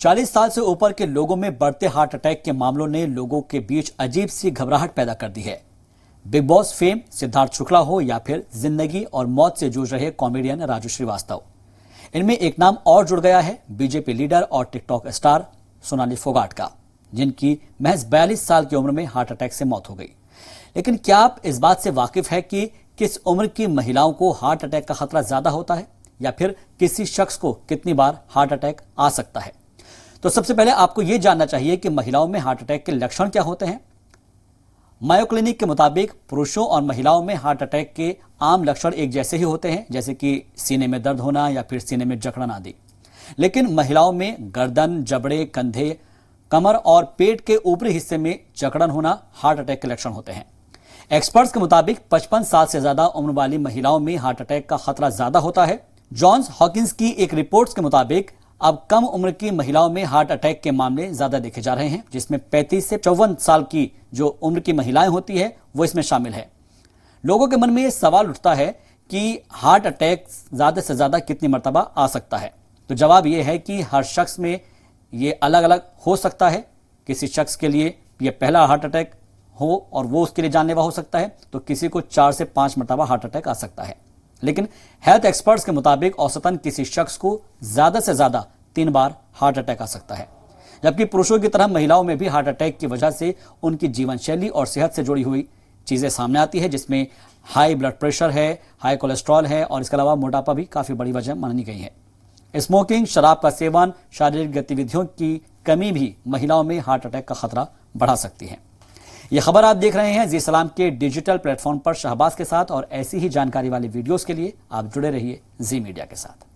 40 साल से ऊपर के लोगों में बढ़ते हार्ट अटैक के मामलों ने लोगों के बीच अजीब सी घबराहट पैदा कर दी है। Big boss fame Siddharth Shukla हो या फिर जिंदगी और मौत से जूझ रहे कॉमेडियन राजू श्रीवास्तव, इनमें एक नाम और जुड़ गया है बीजेपी लीडर और टिकटॉक स्टार सोनाली फोगाट का, जिनकी महज 42 साल की उम्र में हार्ट अटैक से मौत हो गई। लेकिन क्या आप इस बात से वाकिफ है कि किस उम्र की महिलाओं को हार्ट अटैक का खतरा ज्यादा होता है या फिर किसी शख्स को कितनी बार हार्ट अटैक आ सकता है? तो सबसे पहले आपको यह जानना चाहिए कि महिलाओं में हार्ट अटैक के लक्षण क्या होते हैं। मायो क्लिनिक के मुताबिक पुरुषों और महिलाओं में हार्ट अटैक के आम लक्षण एक जैसे ही होते हैं, जैसे कि सीने में दर्द होना या फिर सीने में जकड़न आदि। लेकिन महिलाओं में गर्दन, जबड़े, कंधे, कमर और पेट के ऊपरी हिस्से में जकड़न होना हार्ट अटैक के लक्षण होते हैं। एक्सपर्ट्स के मुताबिक 55 साल से ज्यादा उम्र वाली महिलाओं में हार्ट अटैक का खतरा ज्यादा होता है। जॉन्स हॉकिंस की एक रिपोर्ट के मुताबिक अब कम उम्र की महिलाओं में हार्ट अटैक के मामले ज्यादा देखे जा रहे हैं, जिसमें 35 से 54 साल की जो उम्र की महिलाएं होती है वो इसमें शामिल है। लोगों के मन में यह सवाल उठता है कि हार्ट अटैक ज्यादा से ज्यादा कितनी मर्तबा आ सकता है। तो जवाब यह है कि हर शख्स में ये अलग अलग हो सकता है। किसी शख्स के लिए यह पहला हार्ट अटैक हो और वो उसके लिए जानलेवा हो सकता है, तो किसी को 4 से 5 मर्तबा हार्ट अटैक आ सकता है। लेकिन हेल्थ एक्सपर्ट्स के मुताबिक औसतन किसी शख्स को ज्यादा से ज्यादा 3 बार हार्ट अटैक आ सकता है। जबकि पुरुषों की तरह महिलाओं में भी हार्ट अटैक की वजह से उनकी जीवन शैली और सेहत से जुड़ी हुई चीजें सामने आती है, जिसमें हाई ब्लड प्रेशर है, हाई कोलेस्ट्रॉल है और इसके अलावा मोटापा भी काफी बड़ी वजह मानी गई है। स्मोकिंग, शराब का सेवन, शारीरिक गतिविधियों की कमी भी महिलाओं में हार्ट अटैक का खतरा बढ़ा सकती है। यह खबर आप देख रहे हैं जी सलाम के डिजिटल प्लेटफॉर्म पर शहबाज के साथ, और ऐसी ही जानकारी वाली वीडियोस के लिए आप जुड़े रहिए जी मीडिया के साथ।